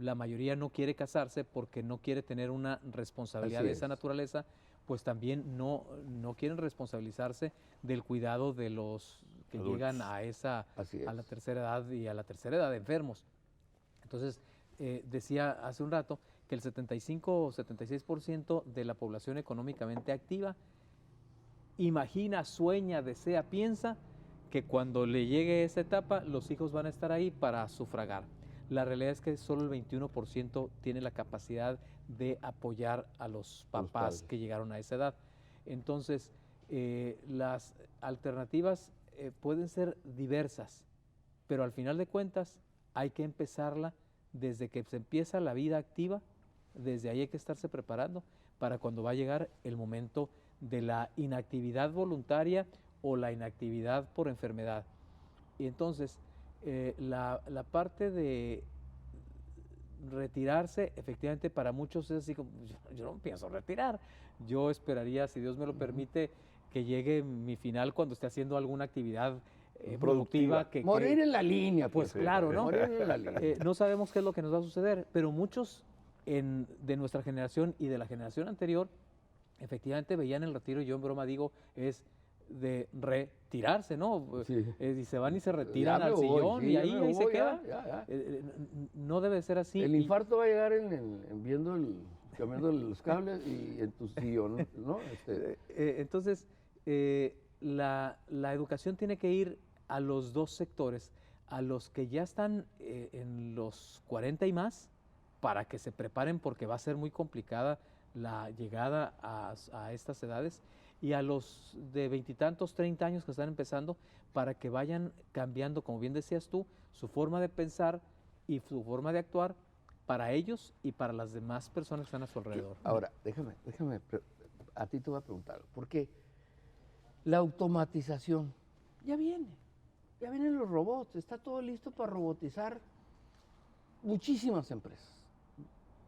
la mayoría no quiere casarse porque no quiere tener una responsabilidad de esa naturaleza, pues también no quieren responsabilizarse del cuidado de los que adultos llegan a la tercera edad y a la tercera edad de enfermos. Entonces, decía hace un rato que el 75 o 76% de la población económicamente activa imagina, sueña, desea, piensa que cuando le llegue esa etapa, los hijos van a estar ahí para sufragar. La realidad es que solo el 21% tiene la capacidad de apoyar a los papás que llegaron a esa edad. Entonces, las alternativas pueden ser diversas, pero al final de cuentas hay que empezarla desde que se empieza la vida activa, desde ahí hay que estarse preparando para cuando va a llegar el momento de la inactividad voluntaria o la inactividad por enfermedad. Y entonces, la parte de retirarse, efectivamente para muchos es así como, yo no me pienso retirar, yo esperaría, si Dios me lo permite, que llegue mi final cuando esté haciendo alguna actividad productiva. Morir en la línea. Pues sí, claro, ¿no? Morir en la línea. No sabemos qué es lo que nos va a suceder, pero muchos de nuestra generación y de la generación anterior, efectivamente veían el retiro, y yo en broma digo, es de retirarse, ¿no? Sí. Y se van y se retiran al sillón y ahí se quedan. No debe ser así. El infarto va a llegar cambiando los cables y en tu sillón, ¿no? Entonces, la educación tiene que ir a los dos sectores, a los que ya están en los 40 y más, para que se preparen porque va a ser muy complicada la llegada a estas edades, y a los de 20 y tantos, 30 años que están empezando, para que vayan cambiando, como bien decías tú, su forma de pensar y su forma de actuar para ellos y para las demás personas que están a su alrededor. Ahora, déjame, a ti te voy a preguntar, porque la automatización ya vienen los robots, está todo listo para robotizar muchísimas empresas.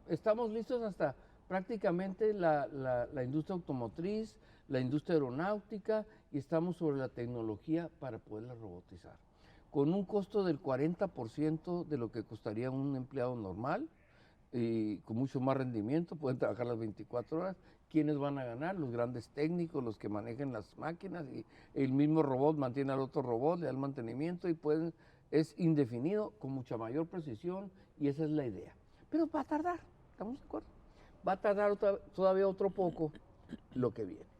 Estamos listos hasta prácticamente la industria automotriz, la industria aeronáutica, y estamos sobre la tecnología para poderla robotizar. Con un costo del 40% de lo que costaría un empleado normal, y con mucho más rendimiento, pueden trabajar las 24 horas. ¿Quiénes van a ganar? Los grandes técnicos, los que manejan las máquinas, y el mismo robot mantiene al otro robot, le da el mantenimiento, y es indefinido, con mucha mayor precisión, y esa es la idea. Pero va a tardar, ¿estamos de acuerdo? Va a tardar todavía otro poco lo que viene.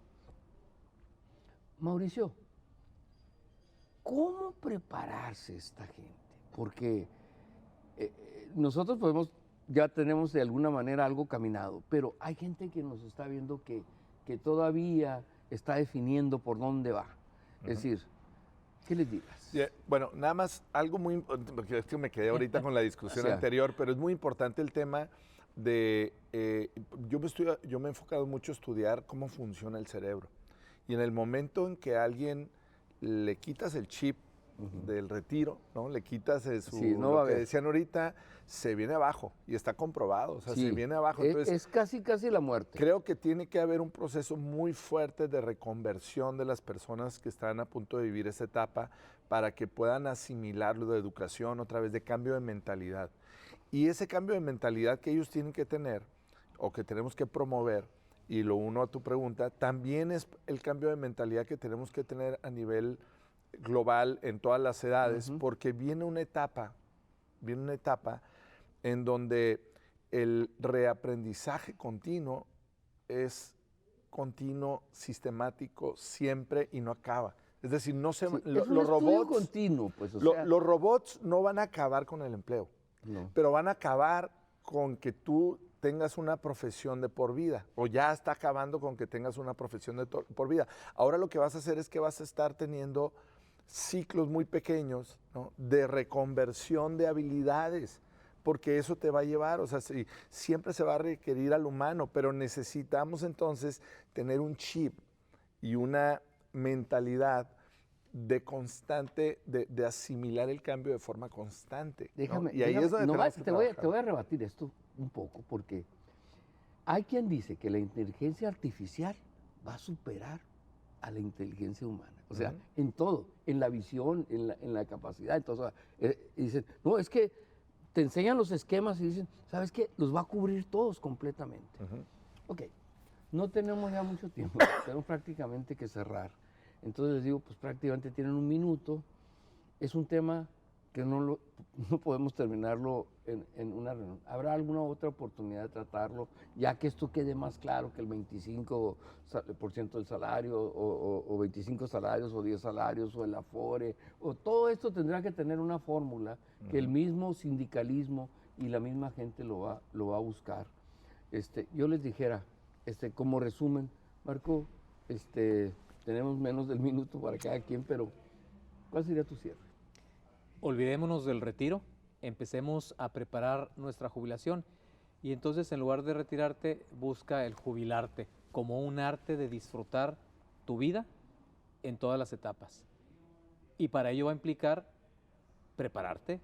Mauricio, ¿cómo prepararse esta gente? Porque nosotros ya tenemos de alguna manera algo caminado, pero hay gente que nos está viendo que todavía está definiendo por dónde va. Es decir, ¿qué les digas? Bueno, nada más algo muy importante, porque es que me quedé ahorita con la discusión anterior, pero es muy importante el tema de, yo me he enfocado mucho a estudiar cómo funciona el cerebro. Y en el momento en que a alguien le quitas el chip del retiro, ¿no? Le quitas lo que decían ahorita, se viene abajo, y está comprobado, o sea, se viene abajo. Entonces, es casi la muerte. Creo que tiene que haber un proceso muy fuerte de reconversión de las personas que están a punto de vivir esa etapa, para que puedan asimilarlo de educación, otra vez de cambio de mentalidad. Y ese cambio de mentalidad que ellos tienen que tener, o que tenemos que promover, y lo uno a tu pregunta, también es el cambio de mentalidad que tenemos que tener a nivel global en todas las edades, porque viene una etapa en donde el reaprendizaje continuo es continuo, sistemático, siempre, y no acaba. Es decir, los robots continuo, pues, los robots no van a acabar con el empleo, pero van a acabar con que tú tengas una profesión de por vida, o ya está acabando con que tengas una profesión de por vida. Ahora lo que vas a hacer es que vas a estar teniendo ciclos muy pequeños, ¿no?, de reconversión de habilidades, porque eso te va a llevar, o sea, siempre se va a requerir al humano, pero necesitamos entonces tener un chip y una mentalidad de constante, de asimilar el cambio de forma constante. Déjame, ¿no? Y ahí es donde te voy a rebatir esto un poco, porque hay quien dice que la inteligencia artificial va a superar a la inteligencia humana. O sea, en todo, en la visión, en la capacidad. Entonces, dicen, no, es que te enseñan los esquemas y dicen, ¿sabes qué? Los va a cubrir todos completamente. Ok, no tenemos ya mucho tiempo, tenemos prácticamente que cerrar. Entonces les digo, pues prácticamente tienen un minuto. Es un tema que no podemos terminarlo en una reunión. ¿Habrá alguna otra oportunidad de tratarlo, ya que esto quede más claro, que el 25% del salario, o 25 salarios, o 10 salarios, o el Afore, o todo esto tendrá que tener una fórmula que el mismo sindicalismo y la misma gente lo va a buscar? Yo les dijera, como resumen, Marco, tenemos menos del minuto para cada quien, pero ¿cuál sería tu cierre? Olvidémonos del retiro, empecemos a preparar nuestra jubilación, y entonces en lugar de retirarte, busca el jubilarte como un arte de disfrutar tu vida en todas las etapas. Y para ello va a implicar prepararte,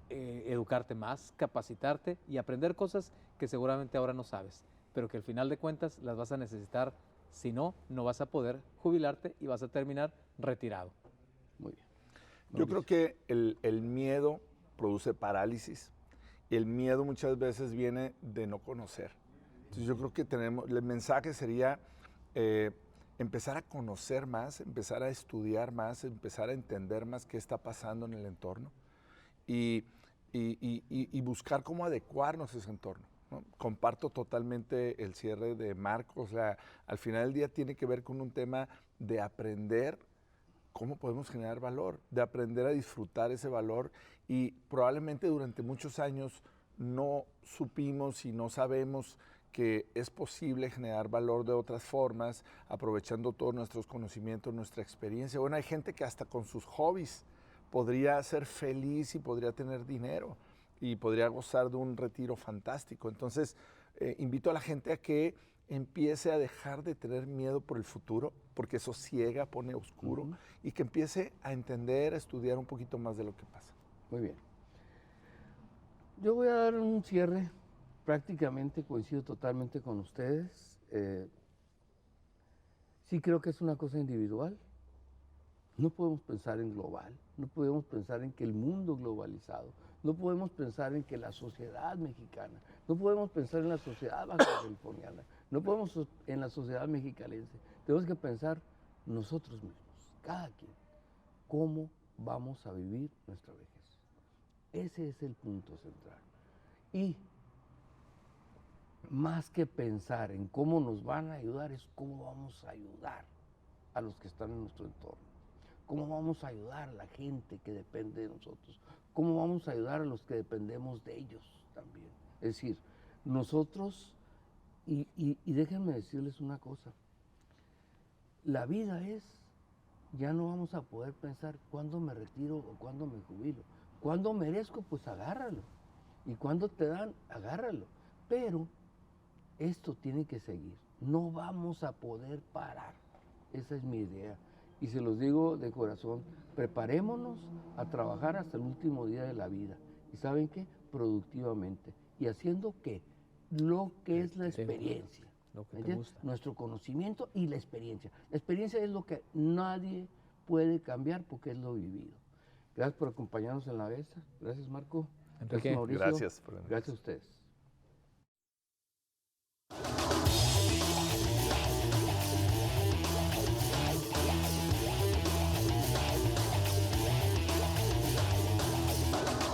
educarte más, capacitarte y aprender cosas que seguramente ahora no sabes, pero que al final de cuentas las vas a necesitar. Si no, no vas a poder jubilarte y vas a terminar retirado. Muy bien. Yo creo que el miedo produce parálisis, y el miedo muchas veces viene de no conocer. Entonces yo creo que el mensaje sería empezar a conocer más, empezar a estudiar más, empezar a entender más qué está pasando en el entorno, y buscar cómo adecuarnos a ese entorno. ¿no? Comparto totalmente el cierre de Marcos. Al final del día tiene que ver con un tema de aprender cómo podemos generar valor, de aprender a disfrutar ese valor, y probablemente durante muchos años no supimos y no sabemos que es posible generar valor de otras formas, aprovechando todos nuestros conocimientos, nuestra experiencia. Bueno, hay gente que hasta con sus hobbies podría ser feliz y podría tener dinero y podría gozar de un retiro fantástico. Entonces, invito a la gente a que empiece a dejar de tener miedo por el futuro, porque eso ciega, pone oscuro, y que empiece a entender, a estudiar un poquito más de lo que pasa. Muy bien. Yo voy a dar un cierre, prácticamente coincido totalmente con ustedes. Sí creo que es una cosa individual. No podemos pensar en global, no podemos pensar en que el mundo globalizado, no podemos pensar en que la sociedad mexicana, no podemos pensar en la sociedad baja californiana, no podemos en la sociedad mexicalense. Tenemos que pensar nosotros mismos, cada quien, cómo vamos a vivir nuestra vejez. Ese es el punto central. Y más que pensar en cómo nos van a ayudar, es cómo vamos a ayudar a los que están en nuestro entorno. ¿Cómo vamos a ayudar a la gente que depende de nosotros? ¿Cómo vamos a ayudar a los que dependemos de ellos también? Es decir, nosotros, y déjenme decirles una cosa, la vida es, ya no vamos a poder pensar cuándo me retiro o cuándo me jubilo. Cuando merezco, pues agárralo. Y cuando te dan, agárralo. Pero esto tiene que seguir. No vamos a poder parar. Esa es mi idea. Y se los digo de corazón, preparémonos a trabajar hasta el último día de la vida. ¿Y saben qué? Productivamente. ¿Y haciendo qué? Lo que es la experiencia. Lo que te gusta. Nuestro conocimiento y la experiencia. La experiencia es lo que nadie puede cambiar porque es lo vivido. Gracias por acompañarnos en la mesa. Gracias, Marco. Enrique. Gracias, Mauricio. Gracias por venir. Gracias a ustedes.